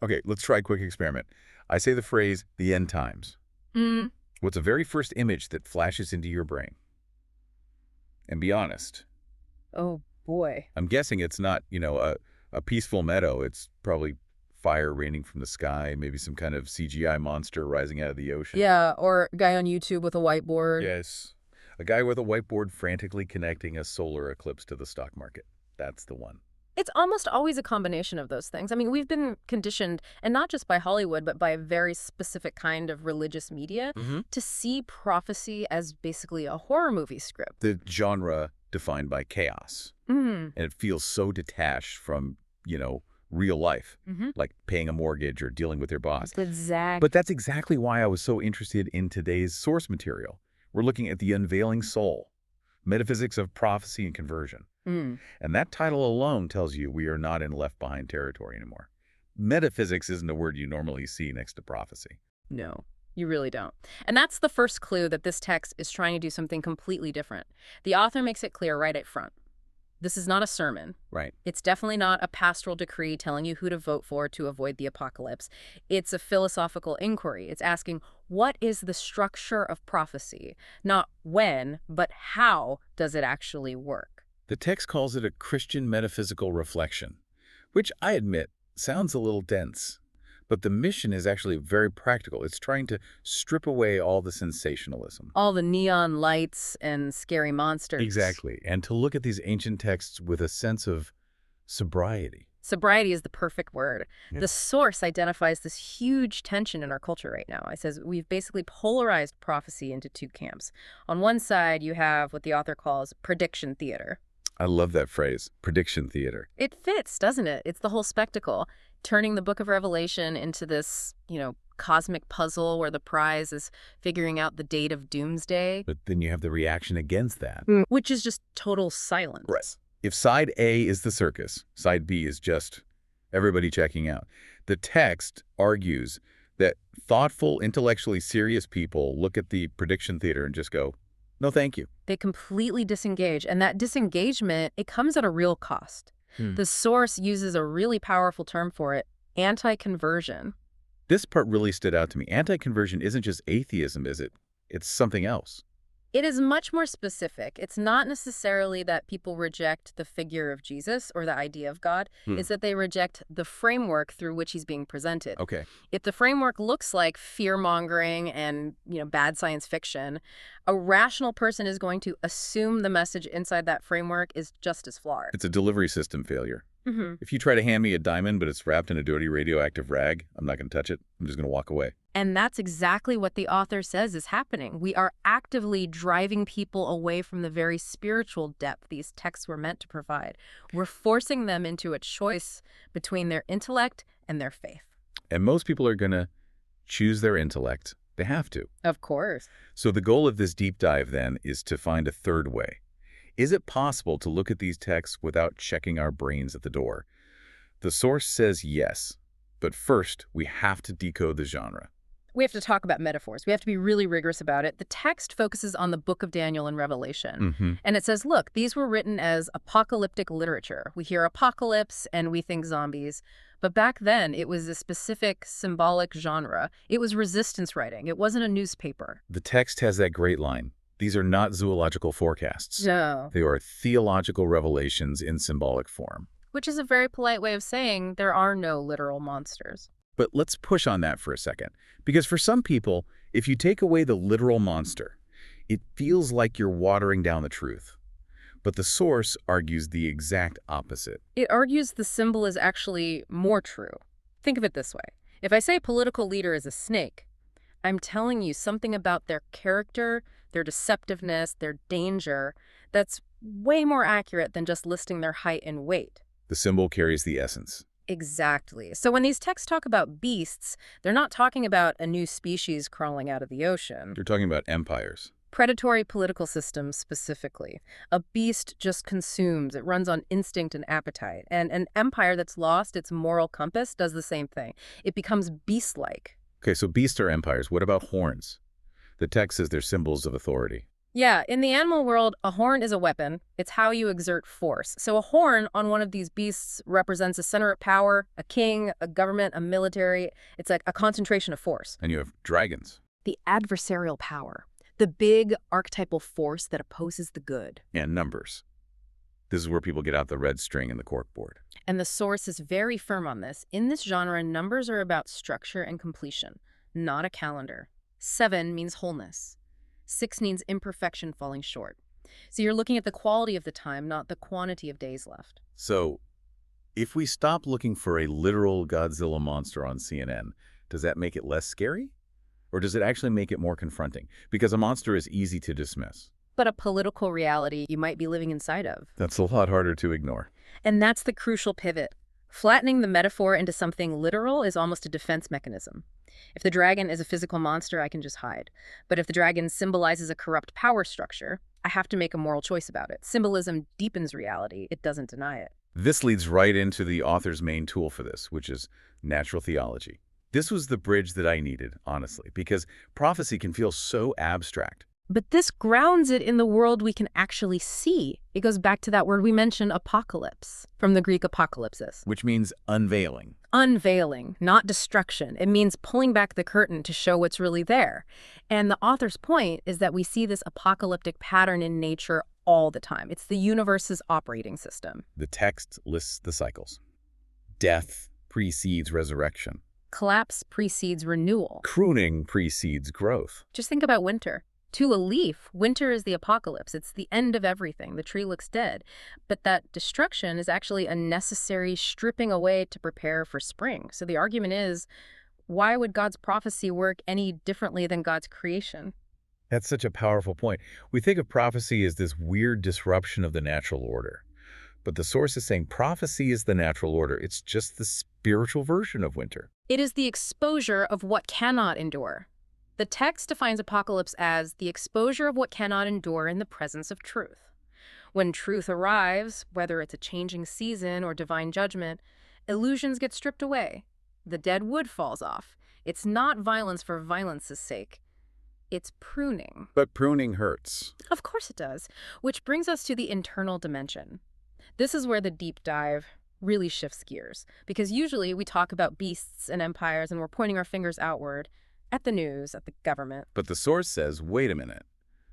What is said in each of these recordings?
Okay, let's try a quick experiment. I say the phrase, the end times. Mm. What's the very first image that flashes into your brain? And be honest. Oh, boy. I'm guessing it's not, a peaceful meadow. It's probably fire raining from the sky, maybe some kind of CGI monster rising out of the ocean. Yeah, or a guy on YouTube with a whiteboard. Yes. A guy with a whiteboard frantically connecting a solar eclipse to the stock market. That's the one. It's almost always a combination of those things. I mean, we've been conditioned, and not just by Hollywood, but by a very specific kind of religious media, to see prophecy as basically a horror movie script. The genre defined by chaos. And it feels so detached from, real life, like paying a mortgage or dealing with your boss. Exactly. But that's exactly why I was so interested in today's source material. We're looking at the unveiling soul, metaphysics of prophecy and conversion. And that title alone tells you we are not in left-behind territory anymore. Metaphysics isn't a word you normally see next to prophecy. No, you really don't. And that's the first clue that this text is trying to do something completely different. The author makes it clear right up front. This is not a sermon. Right. It's definitely not a pastoral decree telling you who to vote for to avoid the apocalypse. It's a philosophical inquiry. It's asking, what is the structure of prophecy? Not when, but how does it actually work? The text calls it a Christian metaphysical reflection, which I admit sounds a little dense. But the mission is actually very practical. It's trying to strip away all the sensationalism. All the neon lights and scary monsters. Exactly. And to look at these ancient texts with a sense of sobriety. Sobriety is the perfect word. Yeah. The source identifies this huge tension in our culture right now. It says we've basically polarized prophecy into two camps. On one side, you have what the author calls prediction theater. I love that phrase, prediction theater. It fits, doesn't it? It's the whole spectacle, turning the book of Revelation into this, cosmic puzzle where the prize is figuring out the date of doomsday. But then you have the reaction against that. Which is just total silence. Right. If side A is the circus, side B is just everybody checking out. The text argues that thoughtful, intellectually serious people look at the prediction theater and just go, no, thank you. They completely disengage. And that disengagement, it comes at a real cost. The source uses a really powerful term for it, anti-conversion. This part really stood out to me. Anti-conversion isn't just atheism, is it? It's something else. It is much more specific. It's not necessarily that people reject the figure of Jesus or the idea of God. It's that they reject the framework through which he's being presented. Okay. If the framework looks like fear-mongering and, bad science fiction, a rational person is going to assume the message inside that framework is just as flawed. It's a delivery system failure. If you try to hand me a diamond, but it's wrapped in a dirty radioactive rag, I'm not going to touch it. I'm just going to walk away. And that's exactly what the author says is happening. We are actively driving people away from the very spiritual depth these texts were meant to provide. We're forcing them into a choice between their intellect and their faith. And most people are going to choose their intellect. They have to. Of course. So the goal of this deep dive, then, is to find a third way. Is it possible to look at these texts without checking our brains at the door? The source says yes, but first we have to decode the genre. We have to talk about metaphors. We have to be really rigorous about it. The text focuses on the book of Daniel and Revelation. And it says, look, these were written as apocalyptic literature. We hear apocalypse and we think zombies. But back then, it was a specific symbolic genre. It was resistance writing. It wasn't a newspaper. The text has that great line. These are not zoological forecasts. No. They are theological revelations in symbolic form. Which is a very polite way of saying there are no literal monsters. But let's push on that for a second. Because for some people, if you take away the literal monster, it feels like you're watering down the truth. But the source argues the exact opposite. It argues the symbol is actually more true. Think of it this way. If I say a political leader is a snake, I'm telling you something about their character, their deceptiveness, their danger, that's way more accurate than just listing their height and weight. The symbol carries the essence. Exactly. So when these texts talk about beasts, they're not talking about a new species crawling out of the ocean. You're talking about empires. Predatory political systems specifically. A beast just consumes. It runs on instinct and appetite. And an empire that's lost its moral compass does the same thing. It becomes beast-like. Okay, so beasts are empires. What about horns? The text says they're symbols of authority. Yeah, in the animal world, a horn is a weapon. It's how you exert force. So a horn on one of these beasts represents a center of power, a king, a government, a military. It's like a concentration of force. And you have dragons. The adversarial power, the big archetypal force that opposes the good. And numbers. This is where people get out the red string and the corkboard. And the source is very firm on this. In this genre, numbers are about structure and completion, not a calendar. 7 means wholeness. 6 means imperfection falling short. So you're looking at the quality of the time, not the quantity of days left. So, if we stop looking for a literal Godzilla monster on CNN, does that make it less scary? Or does it actually make it more confronting? Because a monster is easy to dismiss. But a political reality you might be living inside of. That's a lot harder to ignore. And that's the crucial pivot. Flattening the metaphor into something literal is almost a defense mechanism. If the dragon is a physical monster, I can just hide. But if the dragon symbolizes a corrupt power structure, I have to make a moral choice about it. Symbolism deepens reality. It doesn't deny it. This leads right into the author's main tool for this, which is natural theology. This was the bridge that I needed, honestly, because prophecy can feel so abstract. But this grounds it in the world we can actually see. It goes back to that word we mentioned, apocalypse, from the Greek apocalypsis. Which means unveiling. Unveiling, not destruction. It means pulling back the curtain to show what's really there. And the author's point is that we see this apocalyptic pattern in nature all the time. It's the universe's operating system. The text lists the cycles. Death precedes resurrection. Collapse precedes renewal. Crooning precedes growth. Just think about winter. To a leaf, winter is the apocalypse. It's the end of everything. The tree looks dead. But that destruction is actually a necessary stripping away to prepare for spring. So the argument is, why would God's prophecy work any differently than God's creation? That's such a powerful point. We think of prophecy as this weird disruption of the natural order. But the source is saying prophecy is the natural order. It's just the spiritual version of winter. It is the exposure of what cannot endure. The text defines apocalypse as the exposure of what cannot endure in the presence of truth. When truth arrives, whether it's a changing season or divine judgment, illusions get stripped away. The dead wood falls off. It's not violence for violence's sake. It's pruning. But pruning hurts. Of course it does. Which brings us to the internal dimension. This is where the deep dive really shifts gears. Because usually we talk about beasts and empires and we're pointing our fingers outward at the news, at the government. But the source says, wait a minute.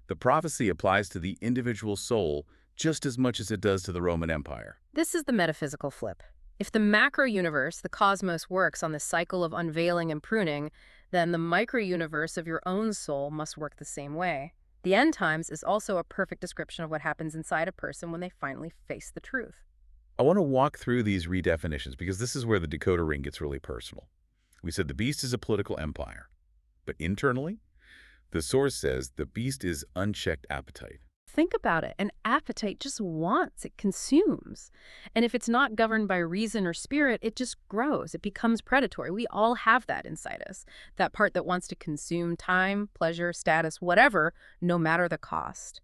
The prophecy applies to the individual soul just as much as it does to the Roman Empire. This is the metaphysical flip. If the macro universe, the cosmos, works on the cycle of unveiling and pruning, then the micro universe of your own soul must work the same way. The end times is also a perfect description of what happens inside a person when they finally face the truth. I want to walk through these redefinitions because this is where the decoder ring gets really personal. We said the beast is a political empire. But internally, the source says the beast is unchecked appetite. Think about it. An appetite just wants, it consumes. And if it's not governed by reason or spirit, it just grows. It becomes predatory. We all have that inside us. That part that wants to consume time, pleasure, status, whatever, no matter the cost.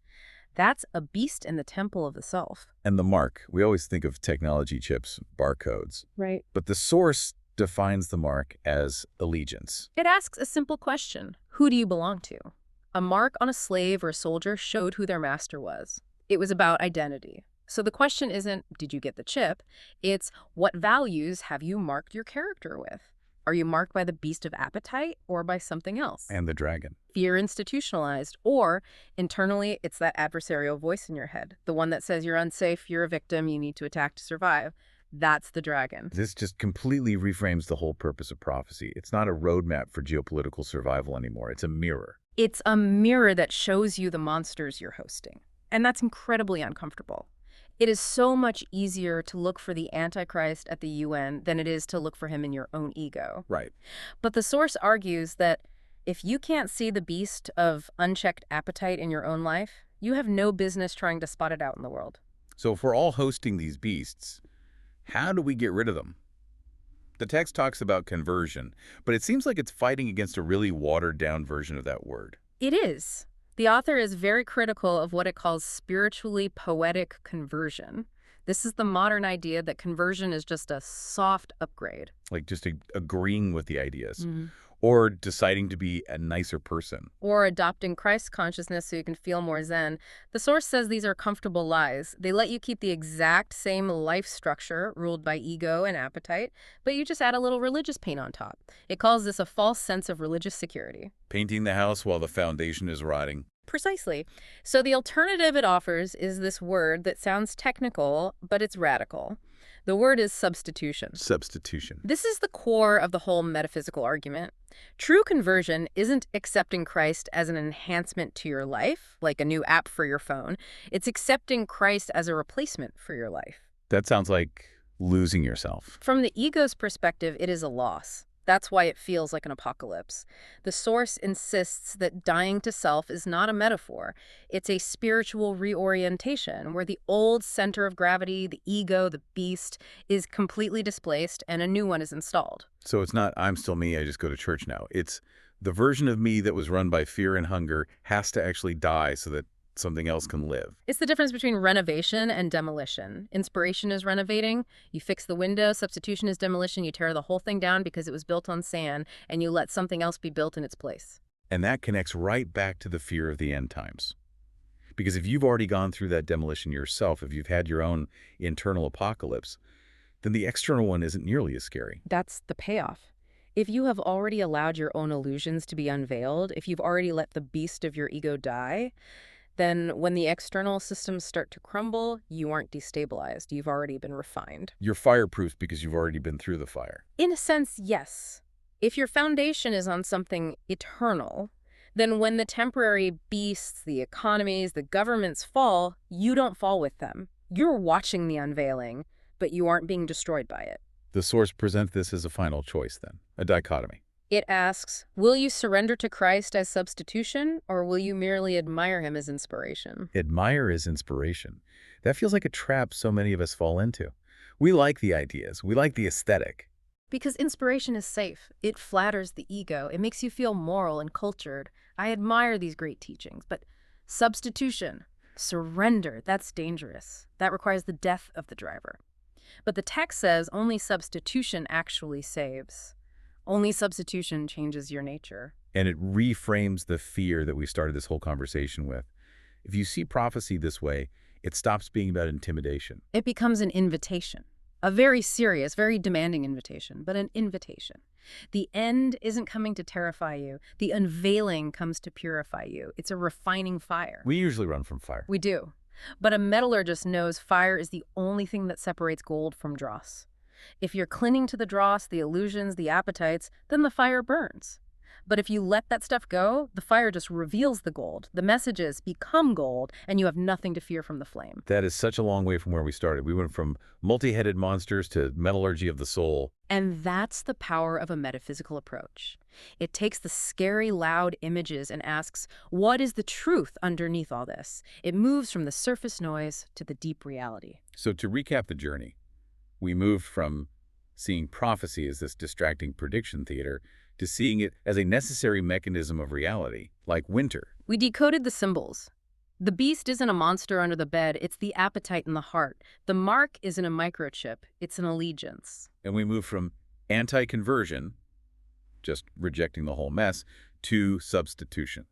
That's a beast in the temple of the self. And the mark. We always think of technology chips, barcodes. Right. But the source defines the mark as allegiance. It asks a simple question. Who do you belong to? A mark on a slave or a soldier showed who their master was. It was about identity. So the question isn't, did you get the chip? It's, what values have you marked your character with? Are you marked by the beast of appetite or by something else? And the dragon. Fear institutionalized, or internally, it's that adversarial voice in your head, the one that says you're unsafe, you're a victim, you need to attack to survive. That's the dragon. This just completely reframes the whole purpose of prophecy. It's not a roadmap for geopolitical survival anymore. It's a mirror. It's a mirror that shows you the monsters you're hosting. And that's incredibly uncomfortable. It is so much easier to look for the Antichrist at the UN than it is to look for him in your own ego. Right. But the source argues that if you can't see the beast of unchecked appetite in your own life, you have no business trying to spot it out in the world. So if we're all hosting these beasts, how do we get rid of them? The text talks about conversion, but it seems like it's fighting against a really watered-down version of that word. It is. The author is very critical of what it calls spiritually poetic conversion. This is the modern idea that conversion is just a soft upgrade. Like just agreeing with the ideas. Or deciding to be a nicer person. Or adopting Christ consciousness so you can feel more zen. The source says these are comfortable lies. They let you keep the exact same life structure ruled by ego and appetite, but you just add a little religious paint on top. It calls this a false sense of religious security. Painting the house while the foundation is rotting. Precisely. So the alternative it offers is this word that sounds technical, but it's radical. The word is substitution. Substitution. This is the core of the whole metaphysical argument. True conversion isn't accepting Christ as an enhancement to your life, like a new app for your phone. It's accepting Christ as a replacement for your life. That sounds like losing yourself. From the ego's perspective, it is a loss. That's why it feels like an apocalypse. The source insists that dying to self is not a metaphor. It's a spiritual reorientation where the old center of gravity, the ego, the beast, is completely displaced and a new one is installed. So it's not, I'm still me, I just go to church now. It's the version of me that was run by fear and hunger has to actually die so that something else can live. It's the difference between renovation and demolition. Inspiration is renovating. You fix the window. Substitution is demolition. You tear the whole thing down because it was built on sand, and you let something else be built in its place. And that connects right back to the fear of the end times. Because if you've already gone through that demolition yourself, if you've had your own internal apocalypse, then the external one isn't nearly as scary. That's the payoff. If you have already allowed your own illusions to be unveiled, if you've already let the beast of your ego die, then when the external systems start to crumble, you aren't destabilized. You've already been refined. You're fireproof because you've already been through the fire. In a sense, yes. If your foundation is on something eternal, then when the temporary beasts, the economies, the governments fall, you don't fall with them. You're watching the unveiling, but you aren't being destroyed by it. The source presents this as a final choice then, a dichotomy. It asks, will you surrender to Christ as substitution, or will you merely admire him as inspiration? Admire as inspiration. That feels like a trap so many of us fall into. We like the ideas. We like the aesthetic. Because inspiration is safe. It flatters the ego. It makes you feel moral and cultured. I admire these great teachings. But substitution, surrender, that's dangerous. That requires the death of the driver. But the text says only substitution actually saves. Only substitution changes your nature. And it reframes the fear that we started this whole conversation with. If you see prophecy this way, it stops being about intimidation. It becomes an invitation. A very serious, very demanding invitation, but an invitation. The end isn't coming to terrify you. The unveiling comes to purify you. It's a refining fire. We usually run from fire. We do. But a metallurgist knows fire is the only thing that separates gold from dross. If you're clinging to the dross, the illusions, the appetites, then the fire burns. But if you let that stuff go, the fire just reveals the gold. The messages become gold, and you have nothing to fear from the flame. That is such a long way from where we started. We went from multi-headed monsters to metallurgy of the soul. And that's the power of a metaphysical approach. It takes the scary, loud images and asks, what is the truth underneath all this? It moves from the surface noise to the deep reality. So to recap the journey, we moved from seeing prophecy as this distracting prediction theater to seeing it as a necessary mechanism of reality, like winter. We decoded the symbols. The beast isn't a monster under the bed, it's the appetite in the heart. The mark isn't a microchip, it's an allegiance. And we moved from anti-conversion, just rejecting the whole mess, to substitution.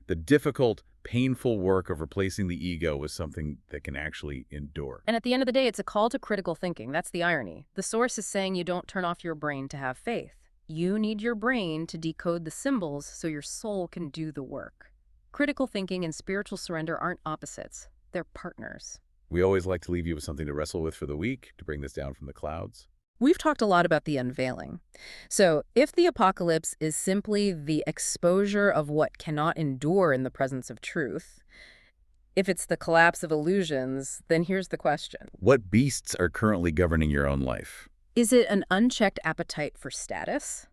The difficult, painful work of replacing the ego with something that can actually endure. And at the end of the day, it's a call to critical thinking. That's the irony. The source is saying you don't turn off your brain to have faith. You need your brain to decode the symbols so your soul can do the work. Critical thinking and spiritual surrender aren't opposites. They're partners. We always like to leave you with something to wrestle with for the week, to bring this down from the clouds. We've talked a lot about the unveiling. So if the apocalypse is simply the exposure of what cannot endure in the presence of truth, if it's the collapse of illusions, then here's the question. What beasts are currently governing your own life? Is it an unchecked appetite for status?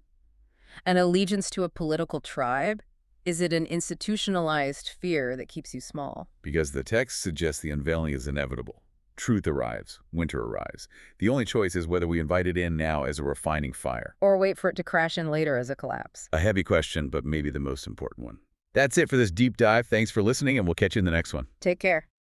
An allegiance to a political tribe? Is it an institutionalized fear that keeps you small? Because the text suggests the unveiling is inevitable. Truth arrives. Winter arrives. The only choice is whether we invite it in now as a refining fire. Or wait for it to crash in later as a collapse. A heavy question, but maybe the most important one. That's it for this deep dive. Thanks for listening, and we'll catch you in the next one. Take care.